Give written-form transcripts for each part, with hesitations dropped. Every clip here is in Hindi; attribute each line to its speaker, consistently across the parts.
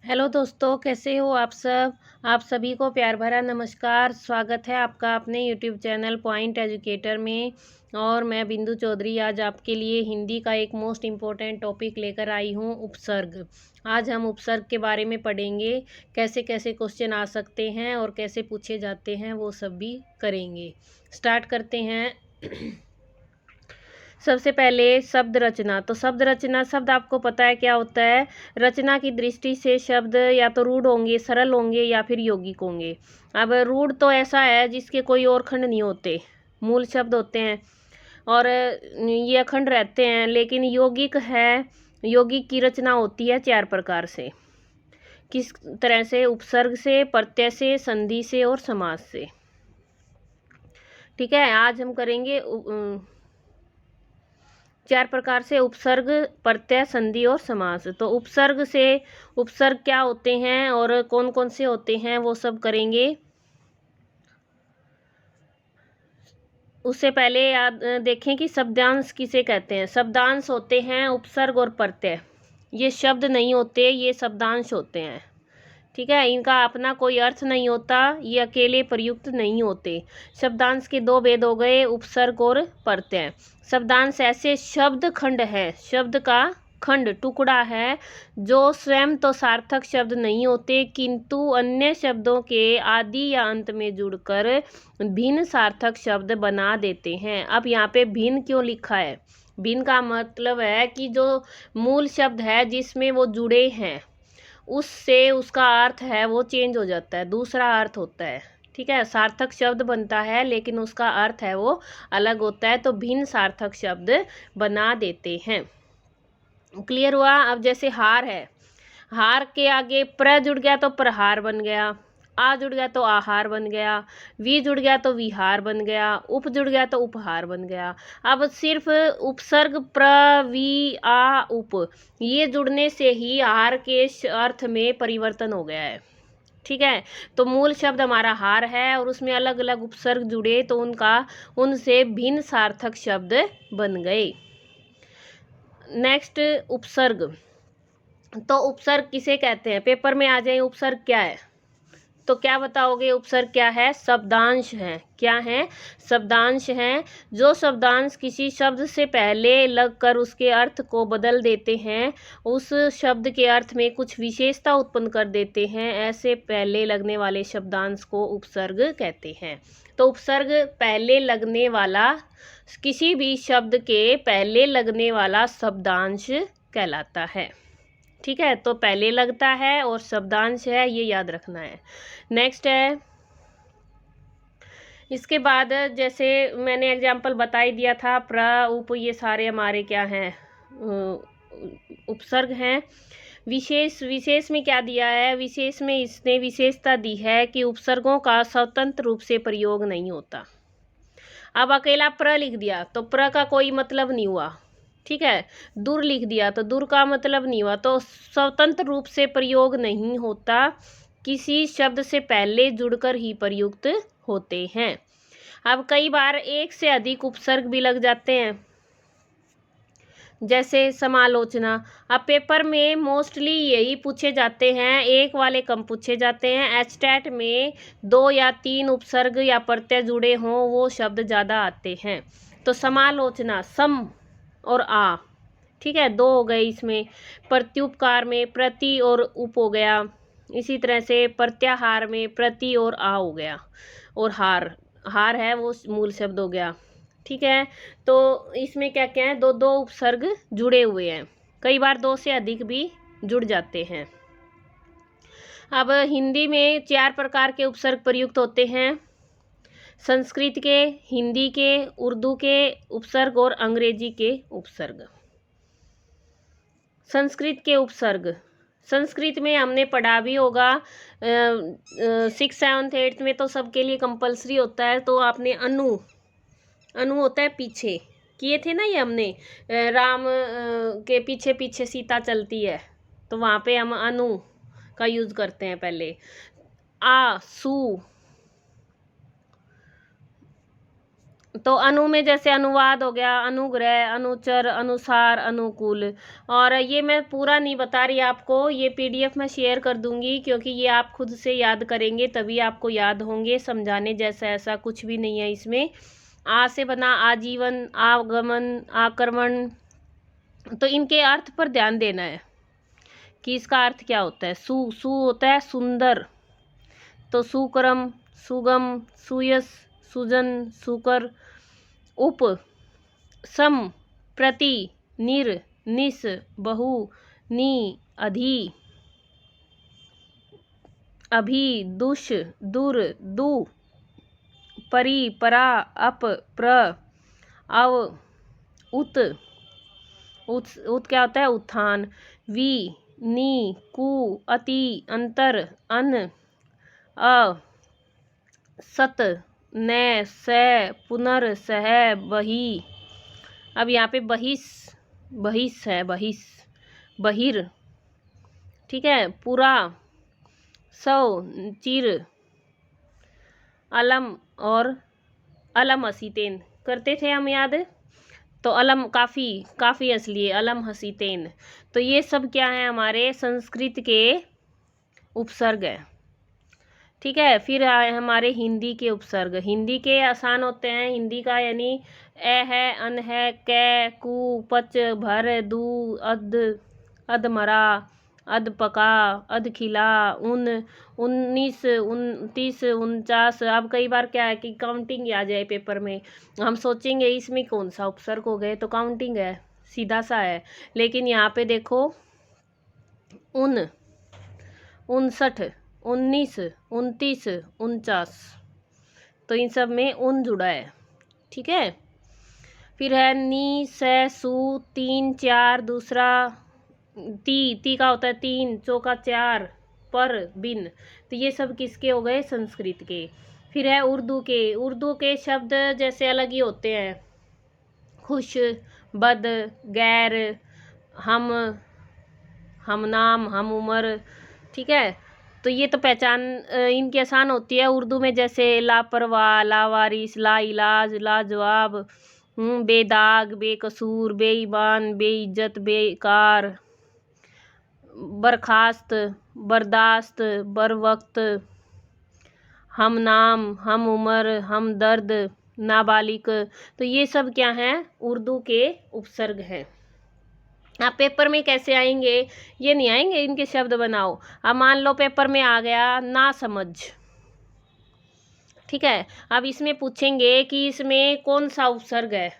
Speaker 1: हेलो दोस्तों, कैसे हो आप सब। आप सभी को प्यार भरा नमस्कार। स्वागत है आपका अपने यूट्यूब चैनल पॉइंट एजुकेटर में। और मैं बिंदु चौधरी आज आपके लिए हिंदी का एक मोस्ट इम्पोर्टेंट टॉपिक लेकर आई हूँ, उपसर्ग। आज हम उपसर्ग के बारे में पढ़ेंगे, कैसे कैसे क्वेश्चन आ सकते हैं और कैसे पूछे जाते हैं, वो सब भी करेंगे। स्टार्ट करते हैं। सबसे पहले शब्द रचना। तो शब्द रचना शब्द आपको पता है क्या होता है। रचना की दृष्टि से शब्द या तो रूढ़ होंगे, सरल होंगे या फिर यौगिक होंगे। अब रूढ़ तो ऐसा है जिसके कोई और खंड नहीं होते, मूल शब्द होते हैं और ये अखंड रहते हैं। लेकिन यौगिक है, यौगिक की रचना होती है 4 प्रकार से। किस तरह से? उपसर्ग से, प्रत्यय से, संधि से और समास से। ठीक है, आज हम करेंगे 4 प्रकार से उपसर्ग, प्रत्यय, संधि और समास। तो उपसर्ग से उपसर्ग क्या होते हैं और कौन कौन से होते हैं वो सब करेंगे। उससे पहले याद देखें कि शब्दांश किसे कहते हैं। शब्दांश होते हैं उपसर्ग और प्रत्यय। ये शब्द नहीं होते, ये शब्दांश होते हैं। ठीक है, इनका अपना कोई अर्थ नहीं होता, ये अकेले प्रयुक्त नहीं होते। शब्दांश के 2 भेद हो गए, उपसर्ग और प्रत्यय। शब्दांश ऐसे शब्द खंड है, शब्द का खंड टुकड़ा है, जो स्वयं तो सार्थक शब्द नहीं होते किंतु अन्य शब्दों के आदि या अंत में जुड़कर भिन्न सार्थक शब्द बना देते हैं। अब यहाँ पे भिन्न क्यों लिखा है? भिन्न का मतलब है कि जो मूल शब्द है जिसमें वो जुड़े हैं, उससे उसका अर्थ है वो चेंज हो जाता है, दूसरा अर्थ होता है। ठीक है, सार्थक शब्द बनता है लेकिन उसका अर्थ है वो अलग होता है, तो भिन्न सार्थक शब्द बना देते हैं। क्लियर हुआ? अब जैसे हार है, हार के आगे प्र जुड़ गया तो प्रहार बन गया, आ जुड़ गया तो आहार बन गया, वी जुड़ गया तो विहार बन गया, उप जुड़ गया तो उपहार बन गया। अब सिर्फ उपसर्ग प्र, वी, आ, उप, ये जुड़ने से ही हार के अर्थ में परिवर्तन हो गया है। ठीक है, तो मूल शब्द हमारा हार है और उसमें अलग अलग उपसर्ग जुड़े तो उनसे भिन्न सार्थक शब्द बन गए। नेक्स्ट, उपसर्ग। तो उपसर्ग किसे कहते हैं? पेपर में आ जाए उपसर्ग क्या है, तो क्या बताओगे? उपसर्ग क्या है? शब्दांश है। क्या है? शब्दांश हैं। जो शब्दांश किसी शब्द से पहले लगकर उसके अर्थ को बदल देते हैं, उस शब्द के अर्थ में कुछ विशेषता उत्पन्न कर देते हैं, ऐसे पहले लगने वाले शब्दांश को उपसर्ग कहते हैं। तो उपसर्ग पहले लगने वाला, किसी भी शब्द के पहले लगने वाला शब्दांश कहलाता है। ठीक है, तो पहले लगता है और शब्दांश है, ये याद रखना है। नेक्स्ट है, इसके बाद जैसे मैंने एग्जाम्पल बता ही दिया था, प्र, उप, ये सारे हमारे क्या हैं? उपसर्ग हैं। विशेष, विशेष में क्या दिया है? विशेष में इसने विशेषता दी है कि उपसर्गों का स्वतंत्र रूप से प्रयोग नहीं होता। अब अकेला प्र लिख दिया तो प्र का कोई मतलब नहीं हुआ। ठीक है, दूर लिख दिया तो दूर का मतलब नहीं हुआ, तो स्वतंत्र रूप से प्रयोग नहीं होता, किसी शब्द से पहले जुड़कर ही प्रयुक्त होते हैं। अब कई बार एक से अधिक उपसर्ग भी लग जाते हैं, जैसे समालोचना। अब पेपर में मोस्टली यही पूछे जाते हैं, एक वाले कम पूछे जाते हैं। एचटेट में 2 या 3 उपसर्ग या प्रत्यय जुड़े हों वो शब्द ज़्यादा आते हैं। तो समालोचना, सम और आ, ठीक है, 2 हो गए इसमें। प्रत्युपकार में प्रति और उप हो गया। इसी तरह से प्रत्याहार में प्रति और आ हो गया। और हार, हार है वो मूल शब्द हो गया। ठीक है, तो इसमें क्या क्या है? 2 उपसर्ग जुड़े हुए हैं, कई बार 2 से अधिक भी जुड़ जाते हैं। अब हिंदी में 4 प्रकार के उपसर्ग प्रयुक्त होते हैं। संस्कृत के, हिंदी के, उर्दू के उपसर्ग और अंग्रेजी के उपसर्ग। संस्कृत के उपसर्ग, संस्कृत में हमने पढ़ा भी होगा, 6th 7th 8th में तो सबके लिए कंपलसरी होता है। तो आपने अनु, अनु होता है पीछे, किए थे ना ये हमने, राम के पीछे पीछे सीता चलती है, तो वहाँ पे हम अनु का यूज़ करते हैं पहले। आ, सु, तो अनु में जैसे अनुवाद हो गया, अनुग्रह, अनुचर, अनुसार, अनुकूल। और ये मैं पूरा नहीं बता रही आपको, ये पीडीएफ मैं शेयर कर दूंगी, क्योंकि ये आप खुद से याद करेंगे तभी आपको याद होंगे। समझाने जैसा ऐसा कुछ भी नहीं है इसमें। आ से बना आजीवन, आगमन, आक्रमण। तो इनके अर्थ पर ध्यान देना है कि इसका अर्थ क्या होता है। सु होता है सुंदर, तो सुक्रम, सुगम, सुयस, सुजन, सुकर। उप, सम, प्रति, निर, निस, बहु, नि, अधि, अभि, दुष, दुर, दु, परि, परा, अप, प्र, अव, उत। उत क्या होता है उत्थान। वि, नि, कु, अति, अंतर, अन, अ, सत, न, स, पुनर, सह, बहि। अब यहाँ पे बहिस, बहिस है, बहिस, बहिर, ठीक है। पूरा, सौ, चिर, अलम और अलम हसीतेन करते थे हम याद। तो अलम काफ़ी, काफ़ी असली है, अलम हसीतेन। तो ये सब क्या है, हमारे संस्कृत के उपसर्ग है, ठीक है। फिर आए हमारे हिंदी के उपसर्ग। हिंदी के आसान होते हैं। हिंदी का यानी ए है, अन है, कै, कु, पच, भर, दू, अध, अधमरा, अध पका, अध खिला, उन, 19, 29, 49। अब कई बार क्या है कि काउंटिंग आ जाए पेपर में, हम सोचेंगे इसमें कौन सा उपसर्ग हो गए, तो काउंटिंग है, सीधा सा है। लेकिन यहाँ पे देखो 59, 19, 29, 49, तो इन सब में उन जुड़ा है, ठीक है। फिर है नी, से, सु, 3, 4, दूसरा ती का होता है 3, चौका 4, पर, बिन। तो ये सब किसके हो गए, संस्कृत के। फिर है उर्दू के। उर्दू के शब्द जैसे अलग ही होते हैं, खुश, बद, गैर, हम नाम, हम उम्र, ठीक है। तो ये तो पहचान इनकी आसान होती है उर्दू में, जैसे लापरवाह, लावारिस, लाइलाज, लाजवाब, बेदाग, बेकसूर, बेईमान, बेइज्जत, बेकार, बर्खास्त, बर्दाश्त, बरवक्त, हम नाम, हम उम्र, हम दर्द, नाबालिग। तो ये सब क्या हैं, उर्दू के उपसर्ग हैं। आप पेपर में कैसे आएंगे, ये नहीं आएंगे इनके शब्द बनाओ। अब मान लो पेपर में आ गया ना समझ, ठीक है। अब इसमें पूछेंगे कि इसमें कौन सा उपसर्ग है,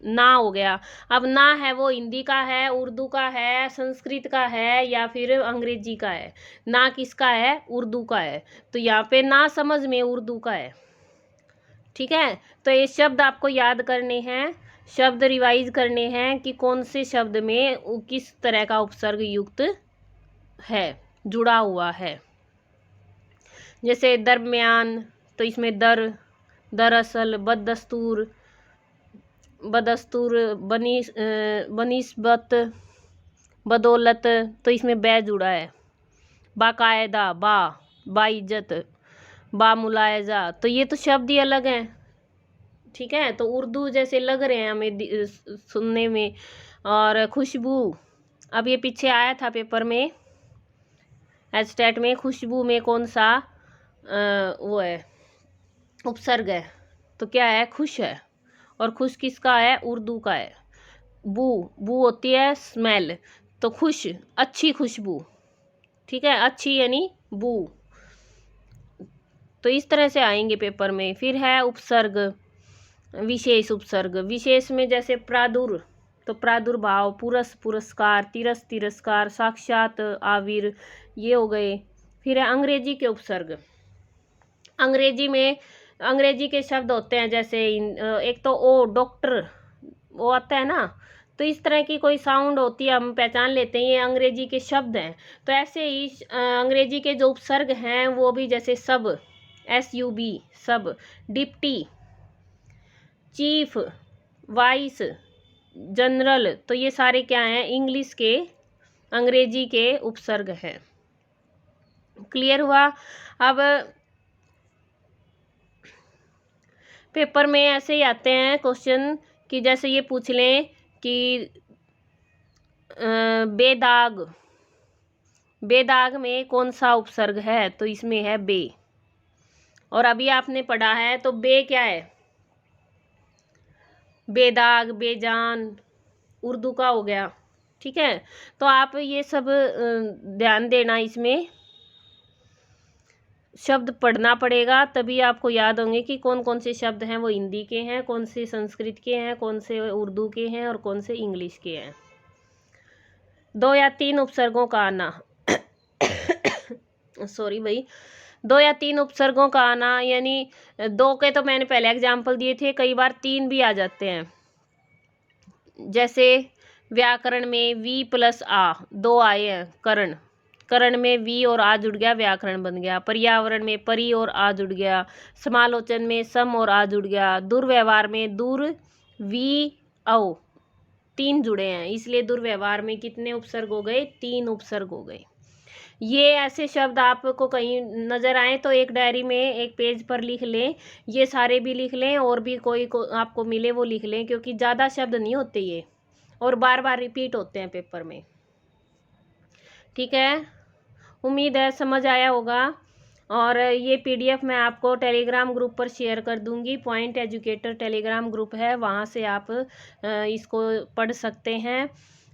Speaker 1: ना हो गया। अब ना है वो हिंदी का है, उर्दू का है, संस्कृत का है, या फिर अंग्रेजी का है। ना किसका है, उर्दू का है। तो यहाँ पे ना समझ में उर्दू का है, ठीक है। तो ये शब्द आपको याद करने हैं, शब्द रिवाइज करने हैं कि कौन से शब्द में किस तरह का उपसर्ग युक्त है, जुड़ा हुआ है। जैसे दरमियान, तो इसमें दर, दरअसल, बददस्तूर, बदस्तूर, बनिस्बत, बदौलत, तो इसमें बै जुड़ा है। बाकायदा, बाइज्जत, बामुलायजा। तो ये तो शब्द ही अलग हैं, ठीक है। तो उर्दू जैसे लग रहे हैं हमें सुनने में। और खुशबू, अब ये पीछे आया था पेपर में, एस्टेट में, खुशबू में कौन सा वो है, उपसर्ग है। तो क्या है, खुश है। और खुश किसका है, उर्दू का है। बू, बू होती है स्मेल, तो खुश, अच्छी खुशबू, ठीक है, अच्छी यानी बू। तो इस तरह से आएंगे पेपर में। फिर है उपसर्ग, विशेष उपसर्ग। विशेष में जैसे प्रादुर, तो प्रादुर्भाव, पुरस, पुरस्कार, तिरस, तिरस्कार, साक्षात, आविर, ये हो गए। फिर है अंग्रेजी के उपसर्ग। अंग्रेजी में अंग्रेजी के शब्द होते हैं, जैसे एक तो ओ, डॉक्टर, वो आता है ना, तो इस तरह की कोई साउंड होती है, हम पहचान लेते हैं ये अंग्रेजी के शब्द हैं। तो ऐसे ही अंग्रेजी के जो उपसर्ग हैं वो भी, जैसे सब, SUB, सब, डिप्टी, चीफ, वाइस, जनरल, तो ये सारे क्या हैं, इंग्लिश के, अंग्रेजी के उपसर्ग हैं। क्लियर हुआ। अब पेपर में ऐसे ही आते हैं क्वेश्चन कि जैसे ये पूछ लें कि बेदाग, बेदाग में कौन सा उपसर्ग है, तो इसमें है बे। और अभी आपने पढ़ा है तो बे क्या है, बेदाग, बेजान उर्दू का हो गया। ठीक है, तो आप ये सब ध्यान देना, इसमें शब्द पढ़ना पड़ेगा तभी आपको याद होंगे कि कौन कौन से शब्द हैं वो हिंदी के हैं, कौन से संस्कृत के हैं, कौन से उर्दू के हैं और कौन से इंग्लिश के हैं। 2 या 3 उपसर्गों का आना सॉरी भाई, 2 या 3 उपसर्गों का आना, यानी 2 के तो मैंने पहले एग्जाम्पल दिए थे, कई बार 3 भी आ जाते हैं। जैसे व्याकरण में वी प्लस आ, 2 आए हैं, करण, करण में वी और आ जुड़ गया, व्याकरण बन गया। पर्यावरण में परि और आ जुड़ गया। समालोचन में सम और आ जुड़ गया। दुर्व्यवहार में दुर वी औ 3 जुड़े हैं, इसलिए दुर्व्यवहार में कितने उपसर्ग हो गए, 3 उपसर्ग हो गए। ये ऐसे शब्द आपको कहीं नज़र आए तो एक डायरी में एक पेज पर लिख लें, ये सारे भी लिख लें और भी कोई आपको मिले वो लिख लें, क्योंकि ज़्यादा शब्द नहीं होते ये और बार बार रिपीट होते हैं पेपर में। ठीक है, उम्मीद है समझ आया होगा। और ये पीडीएफ मैं आपको टेलीग्राम ग्रुप पर शेयर कर दूंगी, पॉइंट एजुकेटर टेलीग्राम ग्रुप है, वहाँ से आप इसको पढ़ सकते हैं।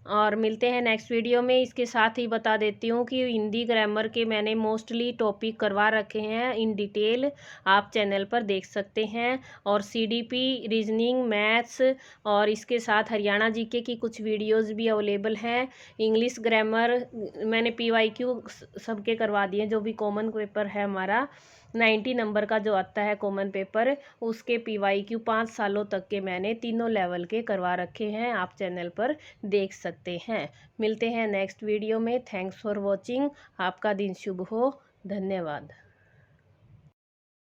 Speaker 1: और मिलते हैं नेक्स्ट वीडियो में। इसके साथ ही बता देती हूँ कि हिंदी ग्रामर के मैंने मोस्टली टॉपिक करवा रखे हैं इन डिटेल, आप चैनल पर देख सकते हैं। और सीडीपी, रीजनिंग, मैथ्स और इसके साथ हरियाणा जीके की कुछ वीडियोस भी अवेलेबल हैं। इंग्लिश ग्रामर मैंने पीवाईक्यू सबके करवा दिए, जो भी कॉमन पेपर है हमारा 90 नंबर का जो आता है कॉमन पेपर, उसके पीवाईक्यू 5 सालों तक के मैंने तीनों लेवल के करवा रखे हैं, आप चैनल पर देख सकते हैं। मिलते हैं नेक्स्ट वीडियो में। Thanks for watching. आपका दिन शुभ हो। धन्यवाद।